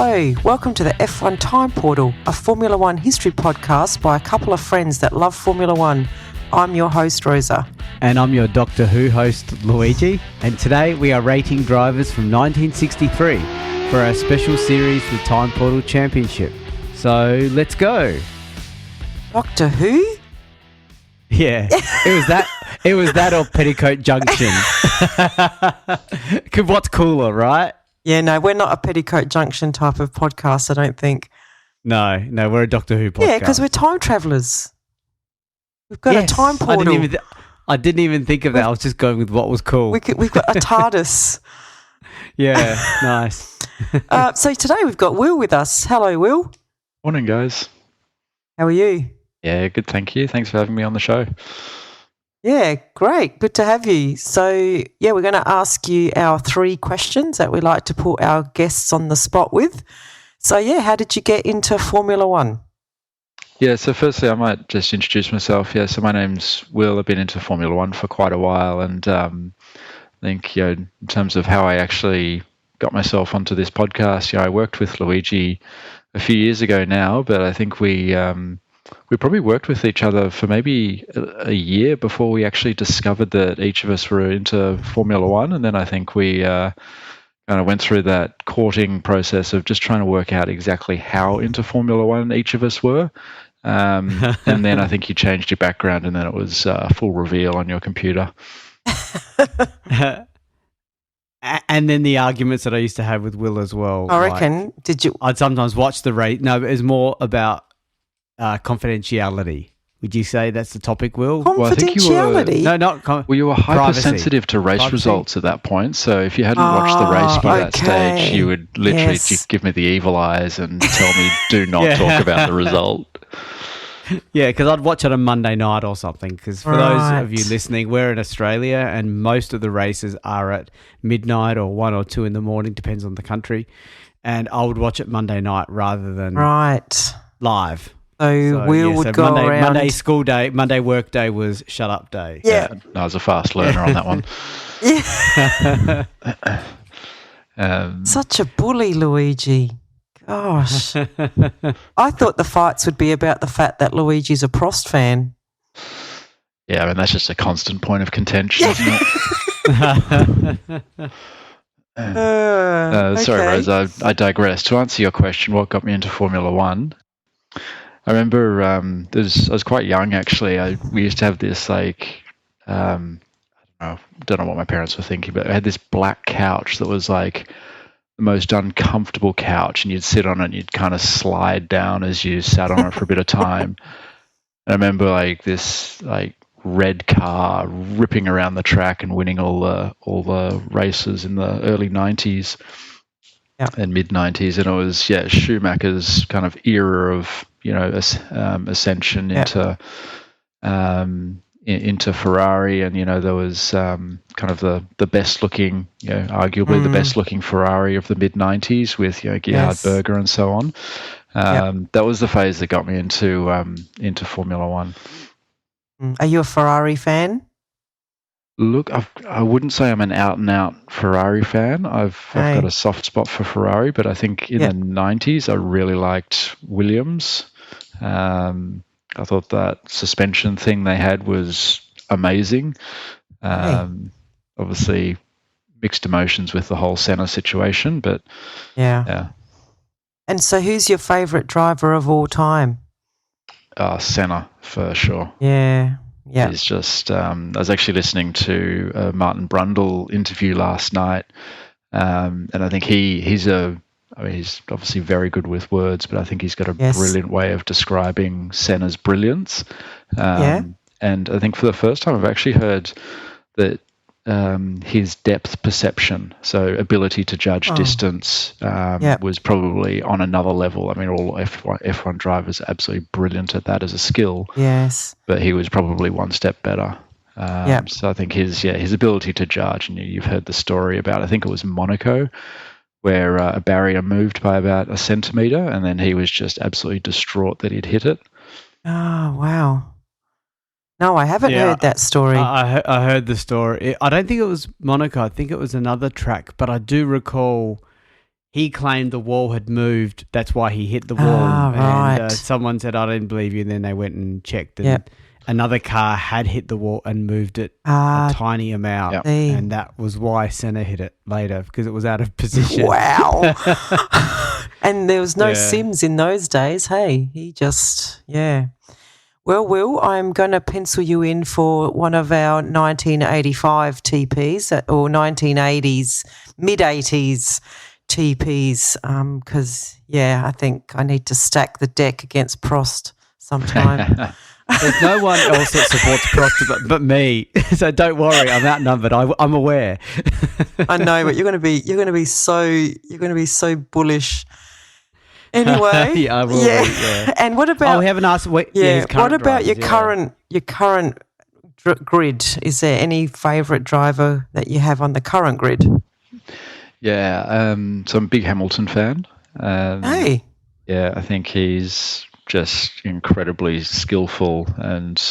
Hello, welcome to the F1 Time Portal, a Formula One history podcast by a couple of friends that love Formula One. I'm your host, Rosa. And I'm your Doctor Who host, Luigi. And today we are rating drivers from 1963 for our special series, the Time Portal Championship. So, let's go. Doctor Who? Yeah, it was that or Petticoat Junction. What's cooler, right? Yeah, no, we're not a Petticoat Junction type of podcast, I don't think. No, we're a Doctor Who podcast. Yeah, because we're time travellers. We've got a time portal. I didn't even think of that. I was just going with what was cool. We've got a TARDIS. Yeah, nice. So today we've got Will with us. Hello, Will. Morning, guys. How are you? Yeah, good, thank you. Thanks for having me on the show. Yeah, great. Good to have you. So, yeah, we're going to ask you our 3 questions that we like to put our guests on the spot with. So, yeah, how did you get into Formula One? Yeah, so firstly, I might just introduce myself. Yeah, so my name's Will. I've been into Formula One for quite a while, and I think, in terms of how I actually got myself onto this podcast, I worked with Luigi a few years ago now, but I think we probably worked with each other for maybe a year before we actually discovered that each of us were into Formula One. And then I think we kind of went through that courting process of just trying to work out exactly how into Formula One each of us were. And then I think you changed your background, and then it was full reveal on your computer. And then the arguments that I used to have with Will as well. I reckon. I'd sometimes watch the race. No, it was more about confidentiality. Would you say that's the topic, Will? Confidentiality? Well, I think you were, you were hypersensitive to race results at that point. So if you hadn't watched the race by that stage, you would literally just give me the evil eyes and tell me, do not talk about the result. Yeah, because I'd watch it on Monday night or something. Because for those of you listening, we're in Australia and most of the races are at midnight or 1 or 2 in the morning, depends on the country. And I would watch it Monday night rather than live. So Will would go around. Monday school day, Monday work day was shut up day. Yeah. I was a fast learner on that one. Yeah. Such a bully, Luigi. Gosh. I thought the fights would be about the fact that Luigi's a Prost fan. Yeah, I mean, that's just a constant point of contention, isn't it? Sorry, Rosa, I digress. To answer your question, what got me into Formula One? I remember I was quite young, actually. We used to have this, don't know what my parents were thinking, but I had this black couch that was like the most uncomfortable couch, and you'd sit on it and you'd kind of slide down as you sat on it for a bit of time. And I remember this red car ripping around the track and winning all the races in the early 90s and mid 90s, and it was Schumacher's kind of era of ascension into Ferrari, and there was kind of the best looking, arguably the best looking Ferrari of the mid 90s with Gerhard Berger and so on. That was the phase that got me into Formula One. Are you a Ferrari fan? Look, I wouldn't say I'm an out and out Ferrari fan. I've got a soft spot for Ferrari, but I think in the 90s I really liked Williams. I thought that suspension thing they had was amazing. Obviously, mixed emotions with the whole Senna situation, but yeah. And so, who's your favourite driver of all time? Senna for sure. Yeah. He's just. I was actually listening to a Martin Brundle interview last night, and I think he's obviously very good with words, but I think he's got a brilliant way of describing Senna's brilliance. And I think for the first time I've actually heard that his depth perception, so ability to judge distance, was probably on another level. I mean, all F1 drivers are absolutely brilliant at that as a skill. Yes. But he was probably one step better. So I think his ability to judge, and you've heard the story about, I think it was Monaco, where a barrier moved by about a centimetre, and then he was just absolutely distraught that he'd hit it. Oh, wow. No, I haven't heard that story. I heard the story. I don't think it was Monaco. I think it was another track, but I do recall he claimed the wall had moved. That's why he hit the wall. Right. And someone said, I didn't believe you. And then they went and checked. And Yep. another car had hit the wall and moved it a tiny amount. Yep. And that was why Senna hit it later, because it was out of position. Wow. And there was no sims in those days. Hey, he just, Well, Will, I'm going to pencil you in for one of our 1985 TPs or 1980s, mid-80s TPs because, I think I need to stack the deck against Prost sometime. There's no one else that supports Prost but me, so don't worry. I'm outnumbered. I'm aware. I know, but you're going to be so bullish. Anyway, yeah, I will. Yeah. And what about? Oh, we haven't asked. What about your current grid? Is there any favourite driver that you have on the current grid? Yeah, so I'm a big Hamilton fan. Hey. Yeah, I think he's just incredibly skillful, and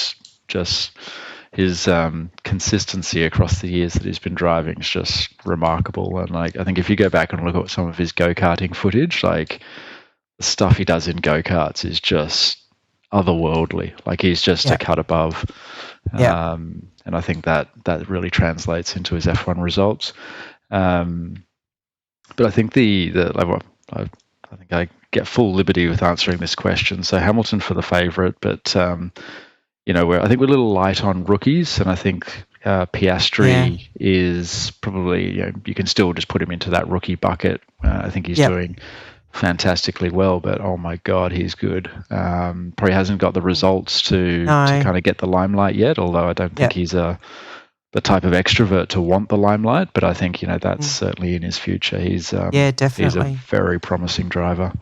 just his consistency across the years that he's been driving is just remarkable. And I think if you go back and look at some of his go-karting footage, the stuff he does in go-karts is just otherworldly. He's just a cut above. And I think that really translates into his F1 results. But I think I think I get full liberty with answering this question. So Hamilton for the favourite, but I think we're a little light on rookies, and I think Piastri is probably you can still just put him into that rookie bucket. I think he's doing fantastically well, but oh my God, he's good. Probably hasn't got the results to kind of get the limelight yet, although I don't think he's the type of extrovert to want the limelight, but I think that's certainly in his future. He's definitely. He's a very promising driver.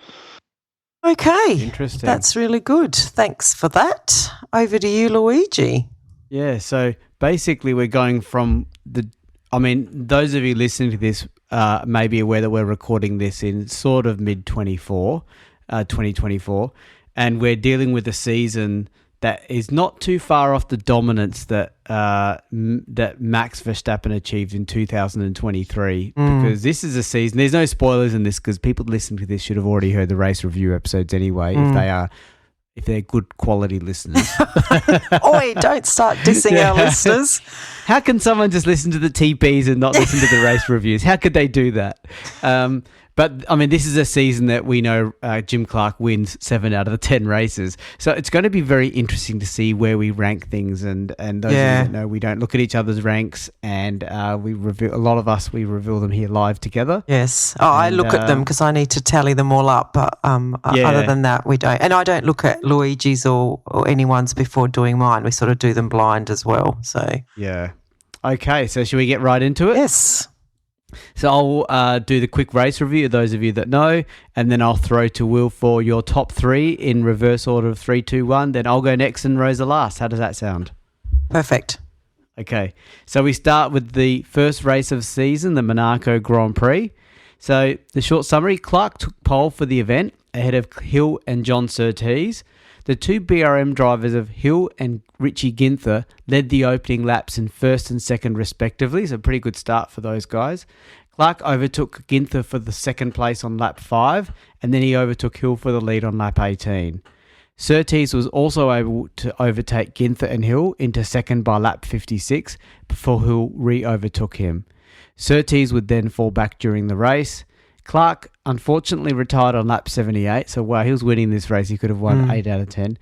Okay, interesting. That's really good. Thanks for that. Over to you, Luigi. Yeah, so basically we're going from those of you listening to this may be aware that we're recording this in sort of mid-2024, and we're dealing with a season that is not too far off the dominance that Max Verstappen achieved in 2023, because this is a season. There's no spoilers in this because people listening to this should have already heard the race review episodes anyway, if they're good quality listeners. Oi, don't start dissing our listeners. How can someone just listen to the TPs and not listen to the race reviews? How could they do that? But, this is a season that we know Jim Clark wins 7 out of the 10 races. So it's going to be very interesting to see where we rank things. And those of you that know, we don't look at each other's ranks, and we reveal them here live together. Yes. I look at them because I need to tally them all up. But other than that, we don't. And I don't look at Luigi's or anyone's before doing mine. We sort of do them blind as well. So yeah. Okay, so should we get right into it? Yes. So I'll do the quick race review, those of you that know, and then I'll throw to Will for your top 3 in reverse order of 3, 2, 1. Then I'll go next and Rosa last. How does that sound? Perfect. Okay, so we start with the first race of the season, the Monaco Grand Prix. So the short summary, Clark took pole for the event ahead of Hill and John Surtees. The 2 BRM drivers of Hill and Richie Ginther led the opening laps in first and second respectively, so a pretty good start for those guys. Clark overtook Ginther for the second place on lap 5, and then he overtook Hill for the lead on lap 18. Surtees was also able to overtake Ginther and Hill into second by lap 56 before Hill re-overtook him. Surtees would then fall back during the race. Clark unfortunately retired on lap 78, so while he was winning this race, he could have won 8 out of 10.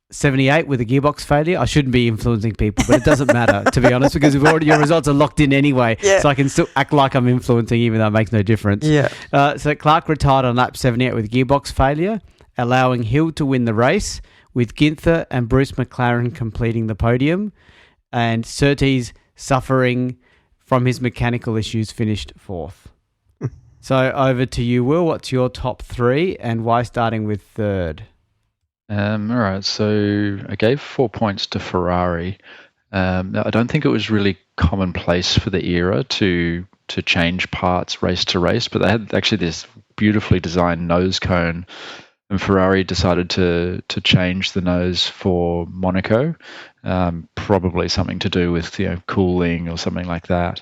78 with a gearbox failure. I shouldn't be influencing people, but it doesn't matter, to be honest, because your results are locked in anyway, so I can still act like I'm influencing even though it makes no difference. So Clark retired on lap 78 with gearbox failure, allowing Hill to win the race, with Ginther and Bruce McLaren completing the podium, and Surtees, suffering from his mechanical issues, finished 4th. So over to you, Will. What's your top 3 and why starting with 3rd? All right, so I gave 4 points to Ferrari. Now, I don't think it was really commonplace for the era to change parts race to race, but they had actually this beautifully designed nose cone, and Ferrari decided to change the nose for Monaco, probably something to do with cooling or something like that.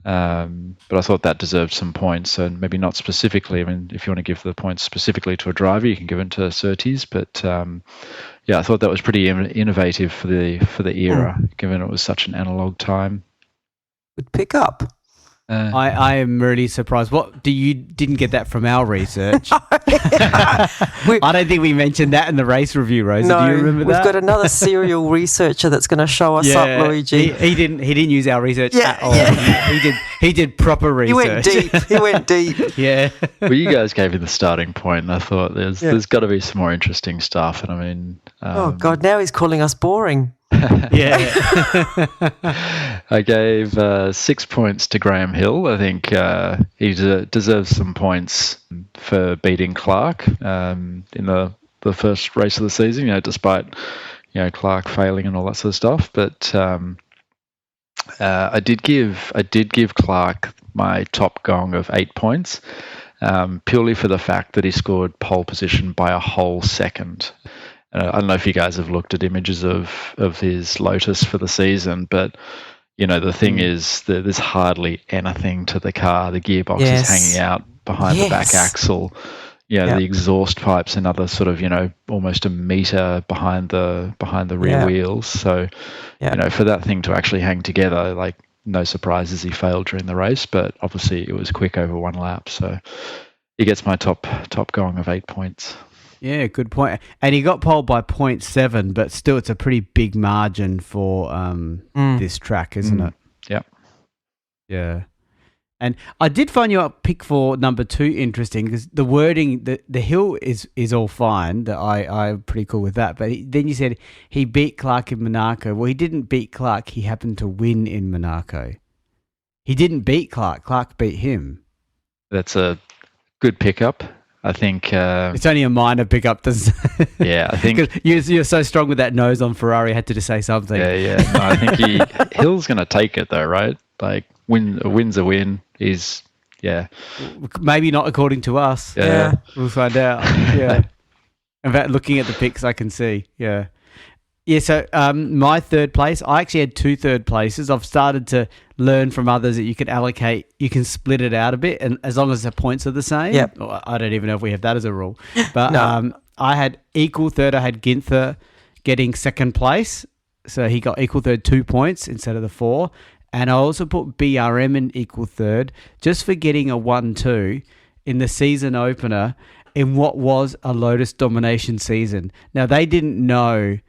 But I thought that deserved some points, and maybe not specifically. I mean, if you want to give the points specifically to a driver, you can give them to Surtees. But I thought that was pretty innovative for the era, given it was such an analog time. Good pick up. I am really surprised. You didn't get that from our research? I don't think we mentioned that in the race review, Rosa. No, do you remember that? We've got another serial researcher that's going to show us up, Luigi. He didn't use our research at all. Yeah. He did proper research. He went deep. Yeah. Well, you guys gave me the starting point, and I thought there's got to be some more interesting stuff. And I mean, oh God, now he's calling us boring. Yeah. I gave 6 points to Graham Hill. I think he deserves some points for beating Clark in the first race of the season, despite Clark failing and all that sort of stuff. But I did give Clark my top gong of 8 points, purely for the fact that he scored pole position by a whole second. I don't know if you guys have looked at images of his Lotus for the season, but the thing is that there's hardly anything to the car. The gearbox is hanging out behind the back axle. The exhaust pipes another sort of almost a meter behind the rear wheels. So for that thing to actually hang together, like, no surprises he failed during the race, but obviously it was quick over one lap. So he gets my top going of 8 points. Yeah, good point. And he got pole by 0.7, but still it's a pretty big margin for this track, isn't it? Yep. Yeah. And I did find your pick for number 2 interesting, because the wording, the hill is all fine. That I'm pretty cool with that. But then you said he beat Clark in Monaco. Well, he didn't beat Clark. He happened to win in Monaco. He didn't beat Clark. Clark beat him. That's a good pickup. I think it's only a minor pickup. Yeah, I think you're so strong with that nose on Ferrari. I had to say something. Yeah. No, I think Hill's going to take it though, right? Like, a win's a win. Maybe not according to us. Yeah. We'll find out. Yeah. In fact, looking at the picks, I can see. Yeah. Yeah, so my third place, I actually had 2 third places. I've started to learn from others that you can split it out a bit, and as long as the points are the same. Yep. I don't even know if we have that as a rule. But I had equal third. I had Ginther getting second place, so he got equal third 2 points instead of the 4. And I also put BRM in equal third, just for getting a 1-2 in the season opener in what was a Lotus domination season. Now, they didn't know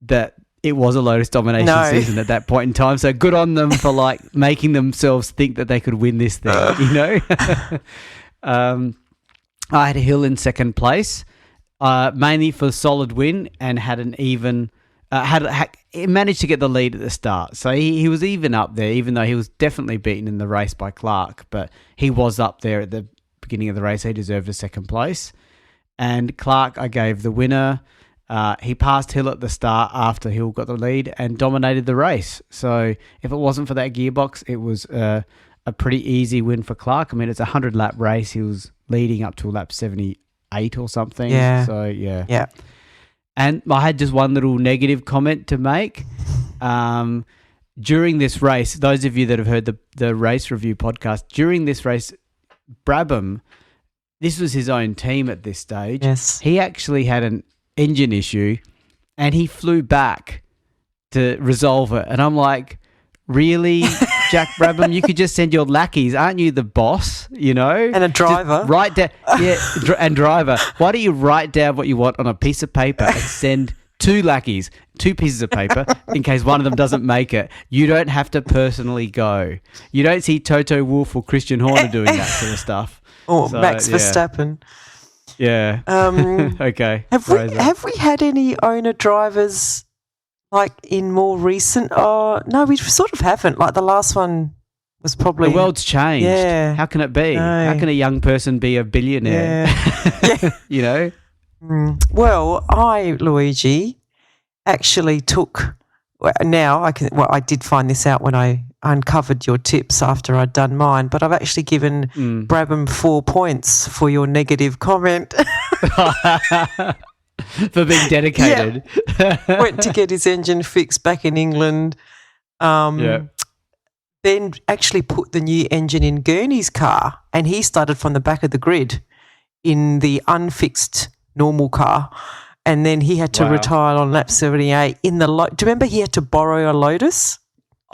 that it was a Lotus domination season at that point in time. So good on them for making themselves think that they could win this thing, I had Hill in second place, mainly for a solid win, and had an even, he managed to get the lead at the start. So he was even up there, even though he was definitely beaten in the race by Clark, but he was up there at the beginning of the race. He deserved a second place. And Clark, I gave the winner. He passed Hill at the start after Hill got the lead and dominated the race. So if it wasn't for that gearbox, it was a pretty easy win for Clark. I mean, it's a 100-lap race. He was leading up to lap 78 or something. Yeah. So, yeah. Yeah. And I had just one little negative comment to make. During this race, those of you that have heard the race review podcast, during this race, Brabham, this was his own team at this stage. Yes. He actually had an engine issue and he flew back to resolve it. And I'm like, really, Jack Brabham? You could just send your lackeys. Aren't you the boss, And a driver. Just write down, and driver. Why don't you write down what you want on a piece of paper and send 2 lackeys, 2 pieces of paper, in case one of them doesn't make it. You don't have to personally go. You don't see Toto Wolff or Christian Horner doing that sort of stuff. Or Max Verstappen. Yeah. Okay. Have we had any owner drivers in more recent? Oh no, we sort of haven't. Like, the last one was probably the world's changed. Yeah. How can it be? No. How can a young person be a billionaire? Yeah. Well, Luigi, actually took. Now I can. Well, I did find this out when I uncovered your tips after I'd done mine, but I've actually given Brabham 4 points for your negative comment. For being dedicated. Yeah. Went to get his engine fixed back in England. then actually put the new engine in Gurney's car, and he started from the back of the grid in the unfixed normal car. And then he had to retire on lap 78 in the do you remember he had to borrow a Lotus?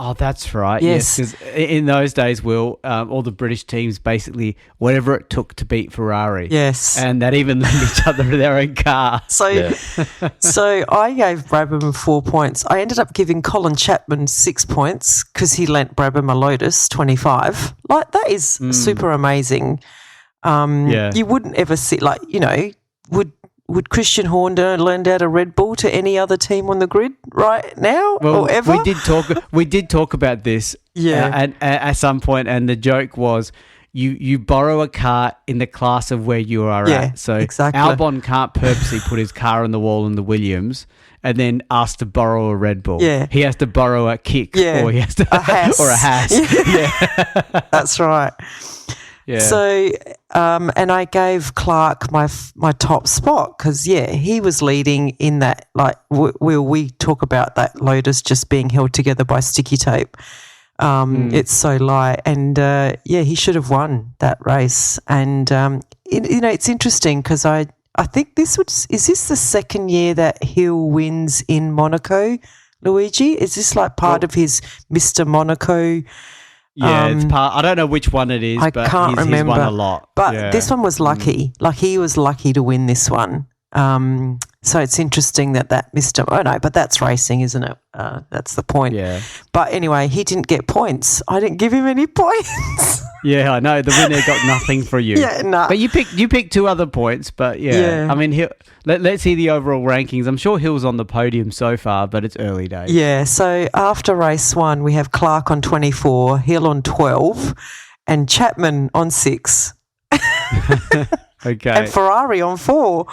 Oh, that's right. Yes. Because in those days, Will, all the British teams basically whatever it took to beat Ferrari. Yes. And that even lent each other their own car. So, so I gave Brabham 4 points. I ended up giving Colin Chapman 6 points because he lent Brabham a Lotus 25. Like, that is super amazing. You wouldn't ever see, like, you know, would Christian Horner lend out a Red Bull to any other team on the grid right now or ever? We did talk about this at some point, and the joke was you borrow a car in the class of where you are at. So exactly. Albon can't purposely put his car on the wall in the Williams and then ask to borrow a Red Bull. Yeah. He has to borrow a Kick or he has to a Haas. or a Haas. Yeah. That's right. Yeah. So, and I gave Clark my top spot because, he was leading in that, like, we talk about that Lotus just being held together by sticky tape. It's so light. And, he should have won that race. And, it's interesting because I think is this the second year that Hill wins in Monaco, Luigi? Is this like part of his Mr. Monaco? Yeah, it's part. I don't know which one it is, but can't remember. He's won a lot. But this one was lucky. Like, he was lucky to win this one. So it's interesting that Mr. Oh no, but that's racing, isn't it? That's the point. Yeah. But anyway, he didn't get points. I didn't give him any points. Yeah, I know. The winner got nothing for you. Yeah, no. But you picked 2 other points, but I mean, let's see the overall rankings. I'm sure Hill's on the podium so far, but it's early days. Yeah, so after race 1, we have Clark on 24, Hill on 12, and Chapman on 6. Okay. And Ferrari on 4.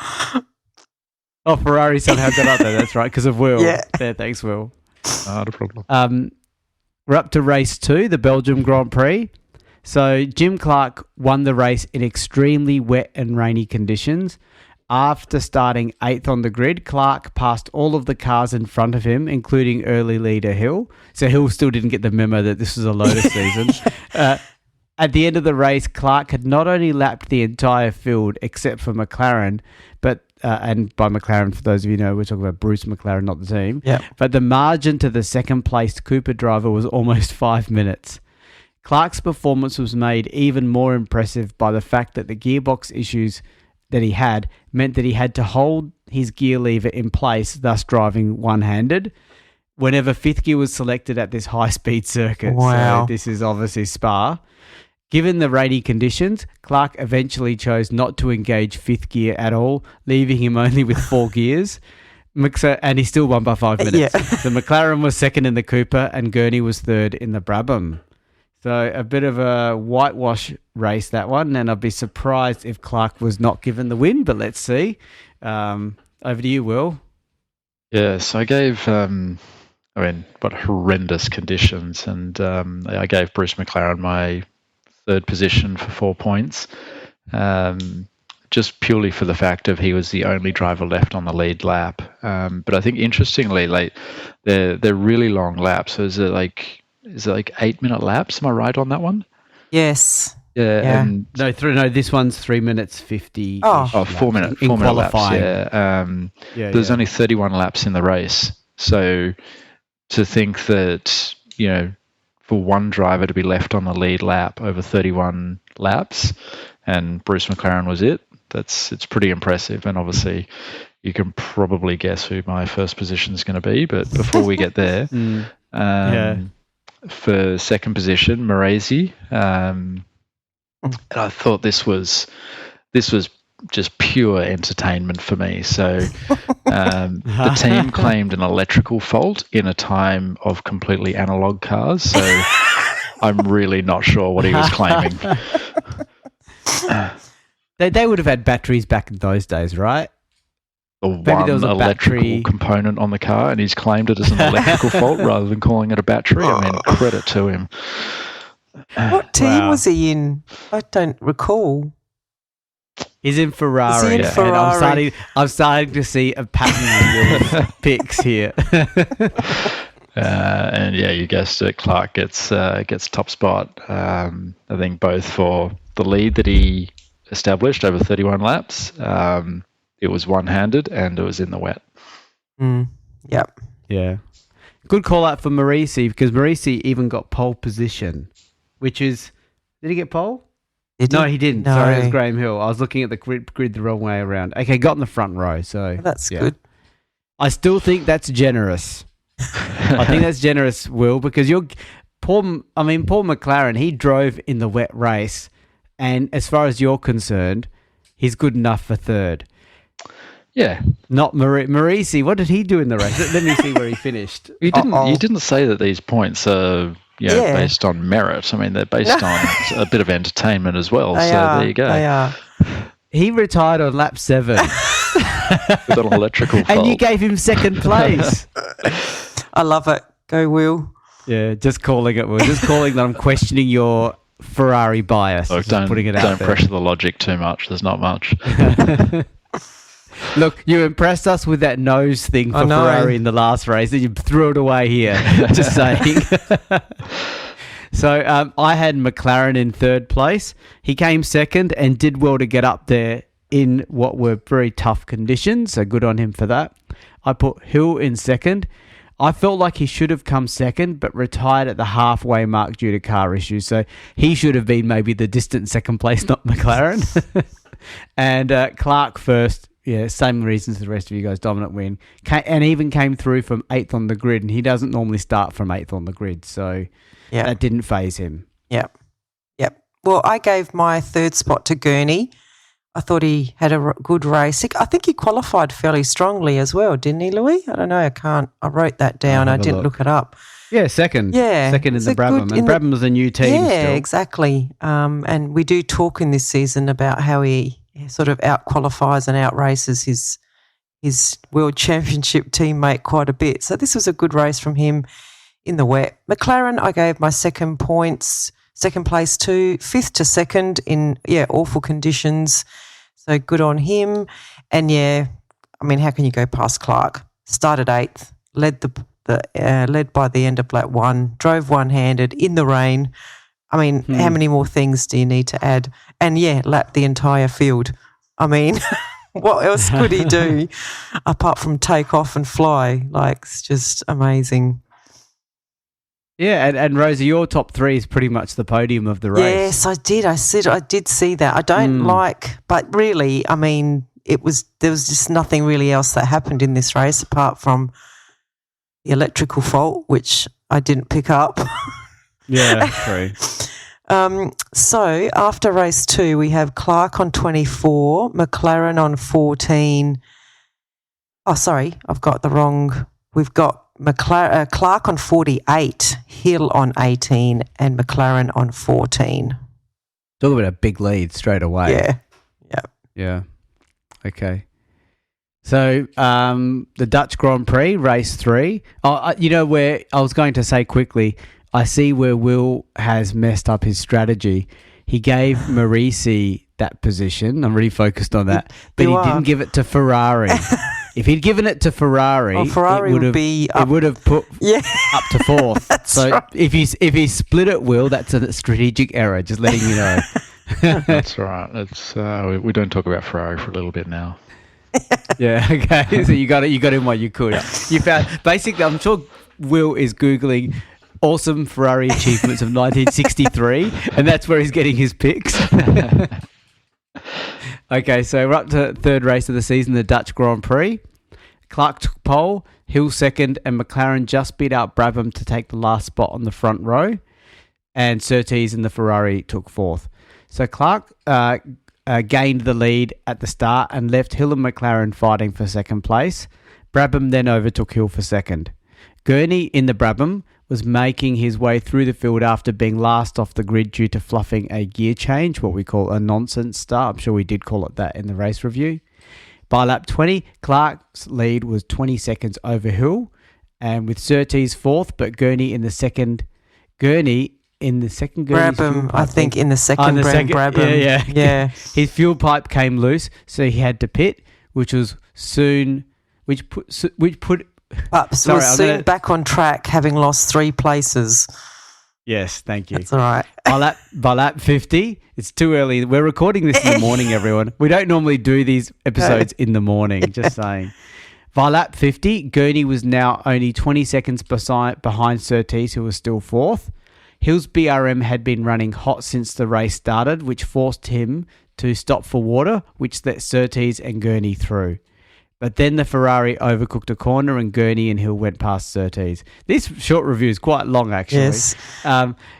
Oh, Ferrari somehow got up there. That's right, because of Will. Yeah. Thanks, Will. Not a problem. We're up to race 2, the Belgium Grand Prix. So Jim Clark won the race in extremely wet and rainy conditions. After starting 8th on the grid, Clark passed all of the cars in front of him, including early leader Hill. So Hill still didn't get the memo that this was a Lotus season. At the end of the race, Clark had not only lapped the entire field except for McLaren, but and by McLaren, for those of you who know, we're talking about Bruce McLaren, not the team. Yeah. But the margin to the second-placed Cooper driver was almost 5 minutes. Clark's performance was made even more impressive by the fact that the gearbox issues that he had meant that he had to hold his gear lever in place, thus driving one-handed, whenever 5th gear was selected at this high-speed circuit. Wow. So this is obviously Spa. Given the rainy conditions, Clark eventually chose not to engage 5th gear at all, leaving him only with 4 gears. And he still won by 5 minutes. Yeah. The McLaren was second in the Cooper and Gurney was third in the Brabham. So a bit of a whitewash race, that one, and I'd be surprised if Clark was not given the win, but let's see. Over to you, Will. Yeah, so I gave, what horrendous conditions, and I gave Bruce McLaren my 3rd position for 4 points, just purely for the fact of he was the only driver left on the lead lap. But I think interestingly, like they're really long laps. So is it like 8-minute laps? Am I right on that one? Yes. Yeah. And No, this one's 3 minutes 50. Oh, 4 minute laps. Yeah. There's only 31 laps in the race. So to think that, for one driver to be left on the lead lap over 31 laps, and Bruce McLaren was it's pretty impressive. And obviously, you can probably guess who my first position is going to be. But before we get there, for second position, Maresi, and I thought this was just pure entertainment for me. So the team claimed an electrical fault in a time of completely analog cars. So I'm really not sure what he was claiming. They would have had batteries back in those days, right? Maybe there was a electrical battery component on the car, and he's claimed it as an electrical fault rather than calling it a battery. I mean, credit to him. What team was he in? I don't recall. He's in Ferrari. Is he in Ferrari? And I'm starting to see a pattern in your picks here. And yeah, you guessed it. Clark gets top spot. I think both for the lead that he established over 31 laps. It was one-handed and it was in the wet. Yep. Yeah. Good call out for Marisi, because Marisi even got pole position, which is... Did he get pole? No, he didn't. No. Sorry, it was Graham Hill. I was looking at the grid the wrong way around. Okay, got in the front row, so... Well, that's good. I still think that's generous. I think that's generous, Will, because Paul McLaren, he drove in the wet race, and as far as you're concerned, he's good enough for third. Yeah. Not Marisi. What did he do in the race? Let me see where he finished. You didn't say that these points are based on merit. I mean, they're based on a bit of entertainment as well. There you go. They are. He retired on lap 7. With an electrical fault. And you gave him second place. I love it. Go, Will. Yeah, just calling it, Will. Just calling that I'm questioning your Ferrari bias. Look, don't pressure the logic too much. There's not much. Look, you impressed us with that nose thing for Ferrari in the last race, and you threw it away here. Just saying. So I had McLaren in third place. He came second and did well to get up there in what were very tough conditions, so good on him for that. I put Hill in second. I felt like he should have come second, but retired at the halfway mark due to car issues, so he should have been maybe the distant second place, not McLaren. And Clark first. Yeah, same reasons as the rest of you guys. Dominant win. And even came through from 8th on the grid, and he doesn't normally start from 8th on the grid, so that didn't faze him. Yep. Well, I gave my third spot to Gurney. I thought he had a good race. I think he qualified fairly strongly as well, didn't he, Louis? I don't know. I wrote that down. I didn't look it up. Yeah, second. Yeah. Second in the Brabham. And Brabham's a new team still. Yeah, exactly. And we do talk in this season about how he sort of out-qualifies and out-races his World Championship teammate quite a bit. So this was a good race from him in the wet. McLaren, I gave my second place to, 5th to 2nd in, awful conditions. So good on him. And, how can you go past Clark? Started 8th, led by the end of lap 1, drove one-handed in the rain. How many more things do you need to add? And, lapped the entire field. What else could he do apart from take off and fly? It's just amazing. Yeah, and Rosa, your top 3 is pretty much the podium of the race. Yes, I did. I did see that. I don't but really, there was just nothing really else that happened in this race apart from the electrical fault, which I didn't pick up. Yeah, true. So after race 2, we have Clark on 24, McLaren on 14. Oh, sorry, I've got the wrong. We've got Clark on 48, Hill on 18, and McLaren on 14. Talk about a big lead straight away. Yeah. Okay. So the Dutch Grand Prix, race 3. Where I was going to say quickly, I see where Will has messed up his strategy. He gave Marisi that position. I'm really focused on that. But he didn't give it to Ferrari. If he'd given it to Ferrari, Ferrari would have put up to 4th. So right. if he split it, Will, that's a strategic error. Just letting you know. That's right. It's we don't talk about Ferrari for a little bit now. Yeah. Okay. So you got in what you could. You found basically. I'm sure Will is googling awesome Ferrari achievements of 1963, and that's where he's getting his picks. Okay, so we're up to third race of the season, the Dutch Grand Prix. Clark took pole, Hill second, and McLaren just beat out Brabham to take the last spot on the front row. And Surtees and the Ferrari took 4th. So Clark gained the lead at the start and left Hill and McLaren fighting for second place. Brabham then overtook Hill for second. Gurney in the Brabham was making his way through the field after being last off the grid due to fluffing a gear change, what we call a nonsense start. I'm sure we did call it that in the race review. By lap 20, Clark's lead was 20 seconds over Hill, and with Surtees 4th, but Gurney in the second. Brabham, I think in the second. Brabham. Yeah. His fuel pipe came loose, so he had to pit, which put But was soon back on track, having lost 3 places. Yes, thank you. That's all right. By lap 50, it's too early. We're recording this in the morning, everyone. We don't normally do these episodes in the morning, just saying. By lap 50, Gurney was now only 20 seconds behind Surtees, who was still 4th. Hill's BRM had been running hot since the race started, which forced him to stop for water, which let Surtees and Gurney through. But then the Ferrari overcooked a corner and Gurney and Hill went past Surtees. This short review is quite long, actually. Yes.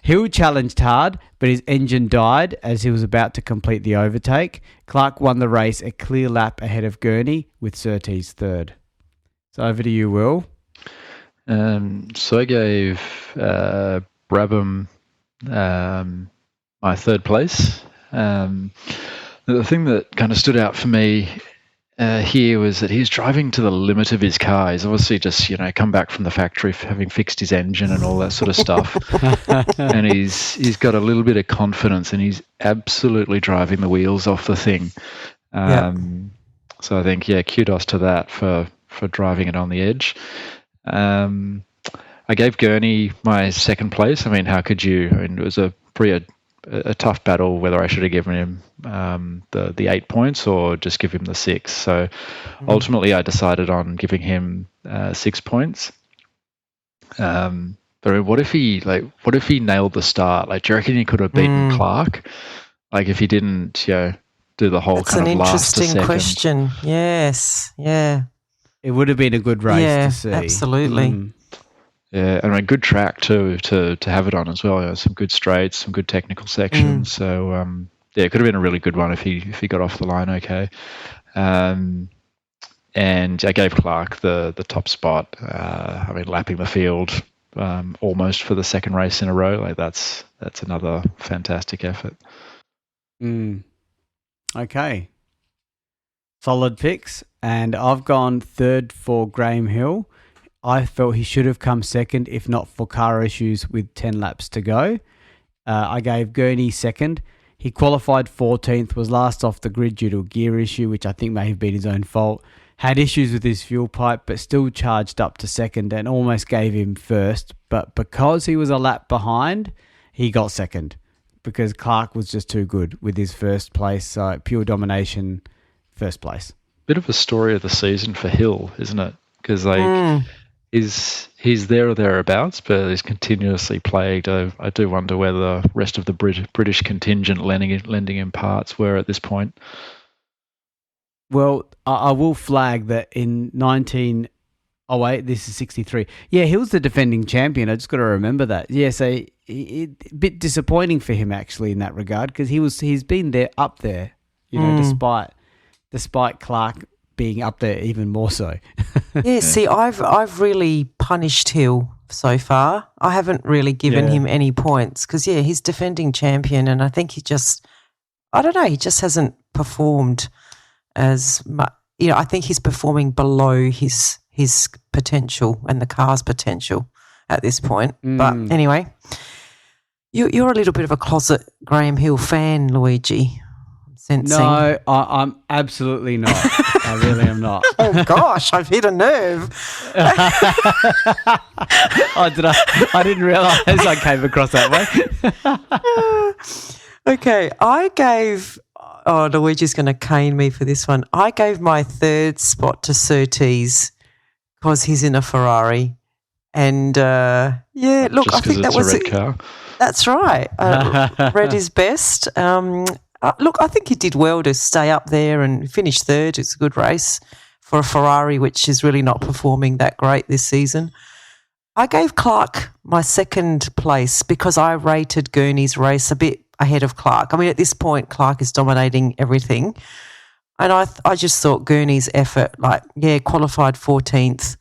Hill challenged hard, but his engine died as he was about to complete the overtake. Clark won the race a clear lap ahead of Gurney, with Surtees 3rd. So over to you, Will. So I gave Brabham my 3rd place. The thing that kind of stood out for me here was that he's driving to the limit of his car. He's obviously just, come back from the factory having fixed his engine and all that sort of stuff. And he's got a little bit of confidence and he's absolutely driving the wheels off the thing. So I think, kudos to that for driving it on the edge. I gave Gurney my 2nd place. I mean, how could you? I mean, it was a tough battle whether I should have given him the 8 points or just give him the 6. So ultimately I decided on giving him 6 points. But what if he nailed the start? Like, do you reckon he could have beaten Clark? Like, if he didn't, do the whole kind of last to second? That's an interesting question. Yes, yeah. It would have been a good race to see. Absolutely. Yeah, and a good track too to have it on as well. Some good straights, some good technical sections. So it could have been a really good one if he got off the line okay. And I gave Clark the top spot. I mean, lapping the field almost for the 2nd race in a row. Like that's another fantastic effort. Okay. Solid picks, and I've gone 3rd for Graham Hill. I felt he should have come 2nd if not for car issues with 10 laps to go. I gave Gurney 2nd. He qualified 14th, was last off the grid due to a gear issue, which I think may have been his own fault. Had issues with his fuel pipe, but still charged up to 2nd and almost gave him 1st. But because he was a lap behind, he got 2nd because Clark was just too good with his 1st place. So pure domination, 1st place. Bit of a story of the season for Hill, isn't it? Because he's there or thereabouts, but he's continuously plagued. I do wonder where the rest of the British contingent lending him parts were at this point. Well, I will flag that in 1908, this is 63. Yeah, he was the defending champion. I just got to remember that. Yeah, so a bit disappointing for him actually in that regard because he's been there up there, despite Clark being up there even more so. Yeah, see, I've really punished Hill so far. I haven't really given him any points because, he's defending champion and I think he just hasn't performed as much. I think he's performing below his potential and the car's potential at this point. But anyway, you're a little bit of a closet Graham Hill fan, Luigi. Sensing. No, I'm absolutely not. I really am not. Oh gosh, I've hit a nerve. Did I? I didn't realise I came across that way. Okay, I gave. Oh, Luigi's going to cane me for this one. I gave my 3rd spot to Surtees because he's in a Ferrari, and look, I think that was a red car. That's right. Red is best. Look, I think he did well to stay up there and finish 3rd. It's a good race for a Ferrari, which is really not performing that great this season. I gave Clark my 2nd place because I rated Gurney's race a bit ahead of Clark. I mean, at this point, Clark is dominating everything. And I just thought Gurney's effort, qualified 14th,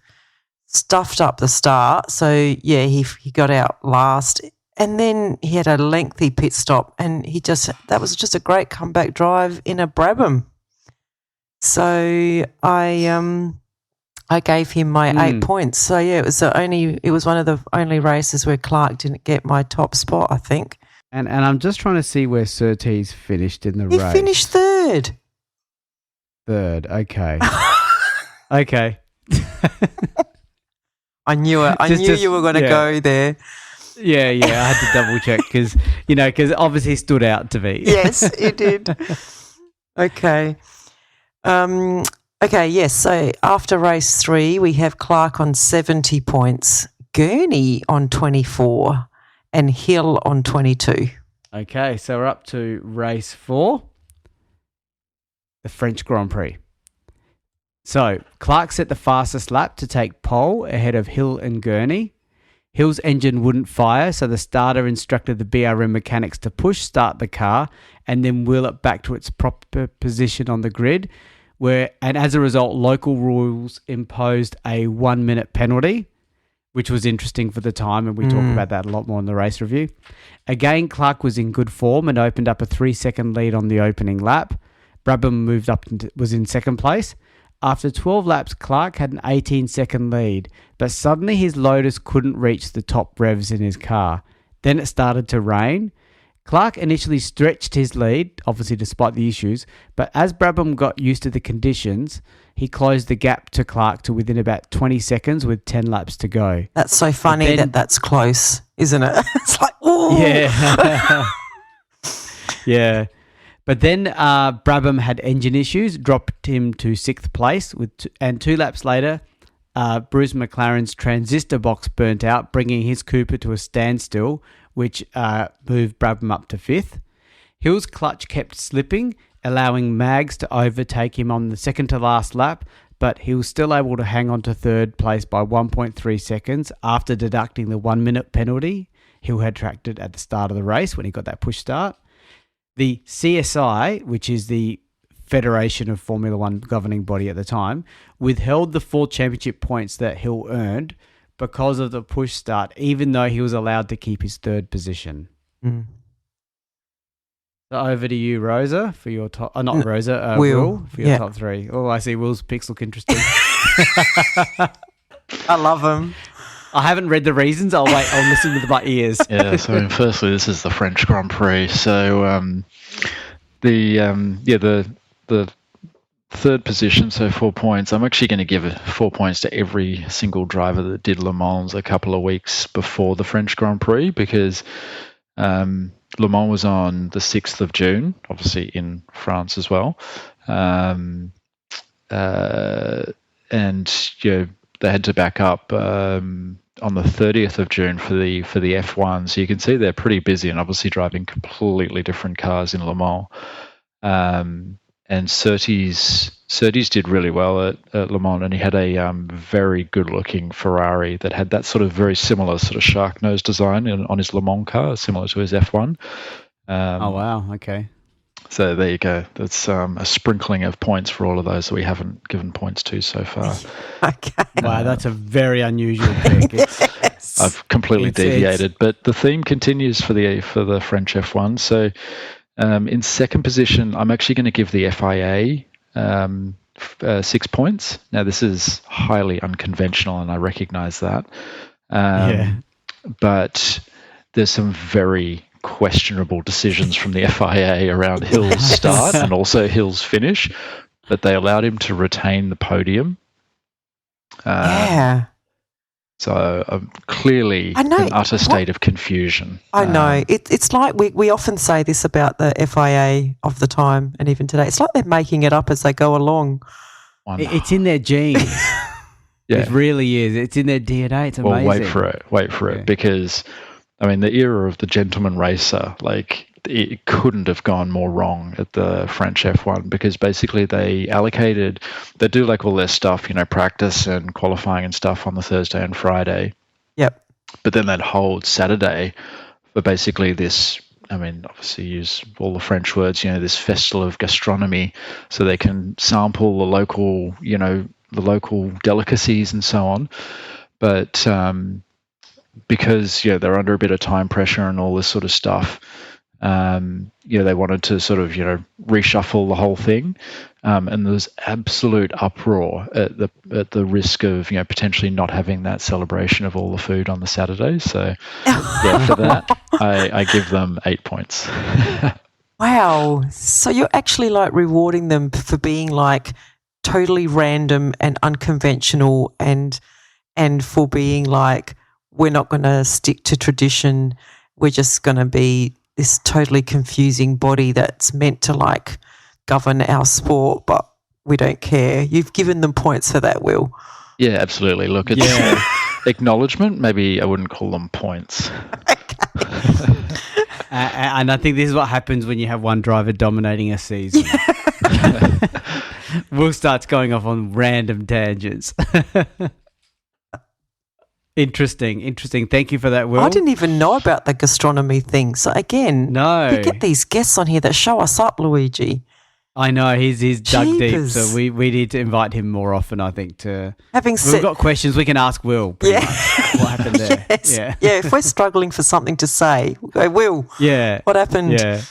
stuffed up the start. So, he got out last. And then he had a lengthy pit stop and that was just a great comeback drive in a Brabham. So I gave him my 8 points. So it was one of the only races where Clark didn't get my top spot, I think. And I'm just trying to see where Surtees finished in the race. He finished 3rd. 3rd, okay. Okay. I knew it. I knew you were going to go there. Yeah. I had to double check because obviously he stood out to me. Yes, it did. Okay. Okay, yes. So after race 3, we have Clark on 70 points, Gurney on 24, and Hill on 22. Okay, so we're up to race 4, the French Grand Prix. So Clark set the fastest lap to take pole ahead of Hill and Gurney. Hill's engine wouldn't fire, so the starter instructed the BRM mechanics to push start the car and then wheel it back to its proper position on the grid, and as a result, local rules imposed a 1-minute penalty, which was interesting for the time, and we talk about that a lot more in the race review. Again, Clark was in good form and opened up a 3-second lead on the opening lap. Brabham moved up and was in second place. After 12 laps, Clark had an 18-second lead, but suddenly his Lotus couldn't reach the top revs in his car. Then it started to rain. Clark initially stretched his lead, obviously despite the issues, but as Brabham got used to the conditions, he closed the gap to Clark to within about 20 seconds with 10 laps to go. That's so funny that's close, isn't it? It's like, ooh. Yeah. Yeah. But then Brabham had engine issues, dropped him to 6th place, and 2 laps later, Bruce McLaren's transistor box burnt out, bringing his Cooper to a standstill, which moved Brabham up to 5th. Hill's clutch kept slipping, allowing Mags to overtake him on the second to last lap, but he was still able to hang on to 3rd place by 1.3 seconds after deducting the 1-minute penalty Hill had attracted at the start of the race when he got that push start. The CSI, which is the Federation of Formula One governing body at the time, withheld the 4 championship points that Hill earned because of the push start, even though he was allowed to keep his 3rd position. So over to you, Rosa, for your top... not Rosa, Will, for your top 3. Oh, I see Will's picks look interesting. I love them. I haven't read the reasons. I'll listen with my ears. Yeah, so firstly, this is the French Grand Prix. So the 3rd position, so 4 points. I'm actually going to give 4 points to every single driver that did Le Mans a couple of weeks before the French Grand Prix, because Le Mans was on the 6th of June, obviously in France as well. And they had to back up on the 30th of June for the F1. So you can see they're pretty busy and obviously driving completely different cars in Le Mans. And Surtees did really well at Le Mans, and he had a very good-looking Ferrari that had that sort of very similar sort of shark nose design on his Le Mans car, similar to his F1. Oh, wow. Okay. So there you go. That's a sprinkling of points for all of those that we haven't given points to so far. Okay. Wow, that's a very unusual pick. Yes. I've completely deviated, but the theme continues for the French F1. So in second position, I'm actually going to give the FIA 6 points. Now, this is highly unconventional, and I recognise that. But there's some very questionable decisions from the FIA around Hill's start and also Hill's finish, but they allowed him to retain the podium. So I'm clearly in an utter state of confusion. I know. It's like we often say this about the FIA of the time and even today. It's like they're making it up as they go along. It's in their genes. Yeah. It really is. It's in their DNA. It's amazing. Well, wait for it, because I mean, the era of the gentleman racer, like, it couldn't have gone more wrong at the French F1, because basically they do like all their stuff, practice and qualifying and stuff on the Thursday and Friday. Yep. But then they'd hold Saturday for basically this, I mean, obviously use all the French words, this festival of gastronomy, so they can sample the local delicacies and so on. But because they're under a bit of time pressure and all this sort of stuff, they wanted to sort of reshuffle the whole thing, and there was absolute uproar at the risk of potentially not having that celebration of all the food on the Saturday. So for that, I give them 8 points. Wow! So you're actually like rewarding them for being like totally random and unconventional and and for being like, we're not going to stick to tradition. We're just going to be this totally confusing body that's meant to like govern our sport, but we don't care. You've given them points for that, Will. Yeah, absolutely. Look, it's acknowledgement. Maybe I wouldn't call them points. And I think this is what happens when you have one driver dominating a season. Will starts going off on random tangents. Interesting. Thank you for that, Will. I didn't even know about the gastronomy thing. So again, we get these guests on here that show us up, Luigi. I know he's dug deep, Jeepers. so we need to invite him more often. I think We've got questions we can ask Will. Much. What happened there? Yes. Yeah, If we're struggling for something to say, we go, Will. Yeah, what happened? Yeah.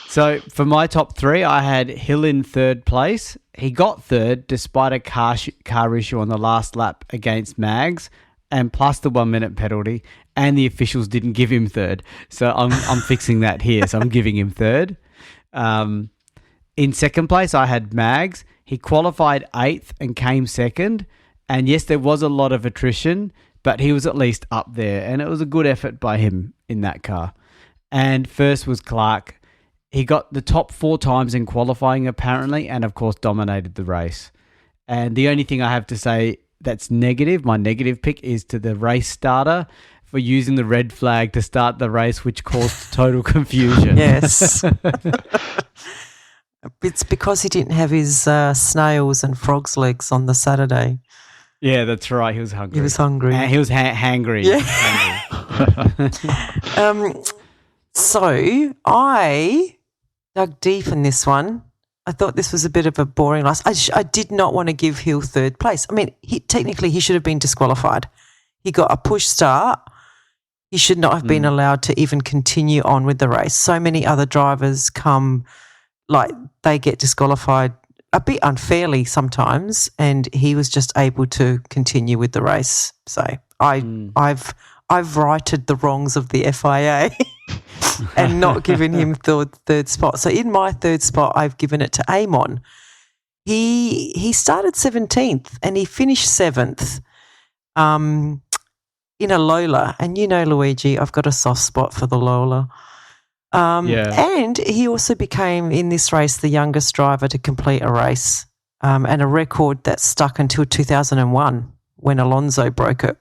So for my top three, I had Hill in third place. He got third despite a car issue on the last lap against Mags, and plus the 1 minute penalty, and the officials didn't give him third. So I'm fixing that here. So I'm giving him third. In second place, I had Mags. He qualified 8th and came second. And yes, there was a lot of attrition, but he was at least up there. And it was a good effort by him in that car. And first was Clark. He got the top 4 times in qualifying, apparently, and of course dominated the race. And the only thing I have to say that's negative, my negative pick, is to the race starter for using the red flag to start the race, which caused total confusion. Yes. It's because he didn't have his snails and frog's legs on the Saturday. Yeah, that's right. He was hungry. He was hungry. He was hangry. Yeah. Hangry. So I dug deep in this one. I thought this was a bit of a boring race. I did not want to give Hill third place. I mean, technically he should have been disqualified. He got a push start. He should not have been allowed to even continue on with the race. So many other drivers they get disqualified a bit unfairly sometimes, and he was just able to continue with the race. So I've righted the wrongs of the FIA and not given him third spot. So in my third spot, I've given it to Amon. He started 17th and he finished 7th in a Lola. And you know, Luigi, I've got a soft spot for the Lola. And he also became, in this race, the youngest driver to complete a race, and a record that stuck until 2001 when Alonso broke it.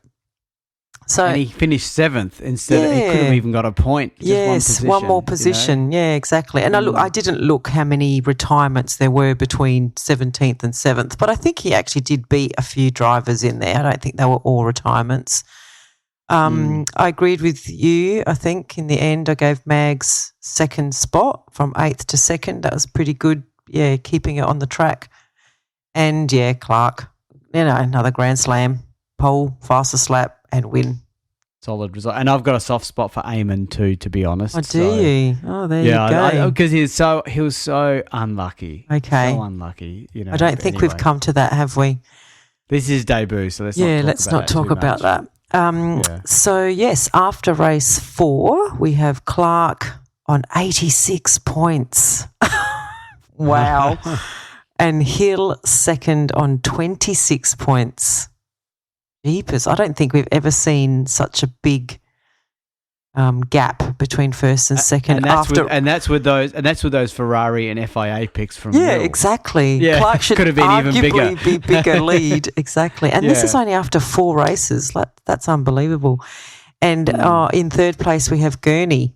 So, and he finished 7th instead. He could have even got a point. Just one more position. You know? Yeah, exactly. And I didn't look how many retirements there were between 17th and 7th, but I think he actually did beat a few drivers in there. I don't think they were all retirements. I agreed with you. I think in the end I gave Mags second spot from 8th to 2nd. That was pretty good. Yeah, keeping it on the track. And Clark, another Grand Slam, pole, fastest lap, and win. Solid result. And I've got a soft spot for Eamon too, to be honest. Oh, do you? Oh, there you go. Because he was so unlucky. Okay. So unlucky. I don't think we've come to that, have we? This is his debut, so let's not talk about that. So, yes, after race 4, we have Clark on 86 points. Wow. And Hill second on 26 points. Jeepers. I don't think we've ever seen such a big gap between first and second. And that's with those Ferrari and FIA picks from Will. Exactly. Yeah, Clark should could have been even arguably be bigger lead. Exactly. And this is only after 4 races. That's unbelievable. And in third place we have Gurney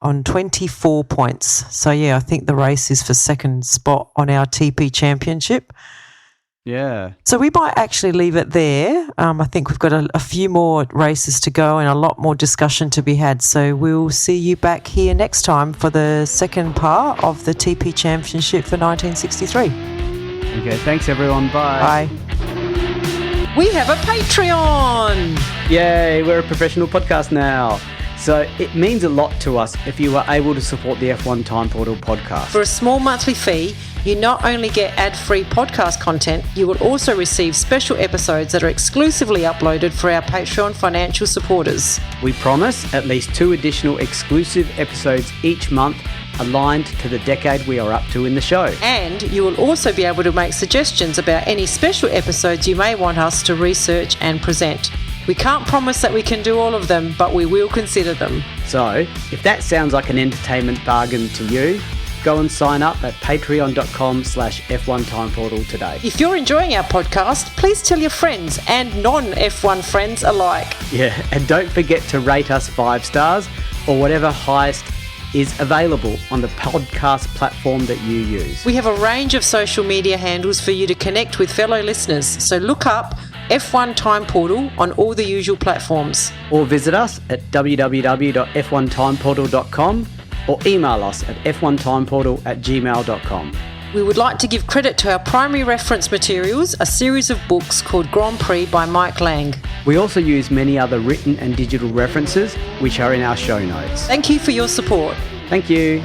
on 24 points. So I think the race is for second spot on our TP championship. Yeah. So we might actually leave it there. I think we've got a few more races to go and a lot more discussion to be had. So we'll see you back here next time for the second part of the TP Championship for 1963. Okay, thanks everyone. Bye. Bye. We have a Patreon! Yay, we're a professional podcast now. So it means a lot to us if you are able to support the F1 Time Portal podcast. For a small monthly fee, You not only get ad-free podcast content, you will also receive special episodes that are exclusively uploaded for our Patreon financial supporters. We promise at least 2 additional exclusive episodes each month aligned to the decade we are up to in the show. And you will also be able to make suggestions about any special episodes you may want us to research and present. We can't promise that we can do all of them, but we will consider them. So, if that sounds like an entertainment bargain to you, go and sign up at patreon.com/F1 Time Portal today. If you're enjoying our podcast, please tell your friends and non-F1 friends alike. Yeah, and don't forget to rate us 5 stars or whatever highest is available on the podcast platform that you use. We have a range of social media handles for you to connect with fellow listeners, so look up F1 Time Portal on all the usual platforms. Or visit us at www.f1timeportal.com or email us at f1timeportal@gmail.com. We would like to give credit to our primary reference materials, a series of books called Grand Prix by Mike Lang. We also use many other written and digital references, which are in our show notes. Thank you for your support. Thank you.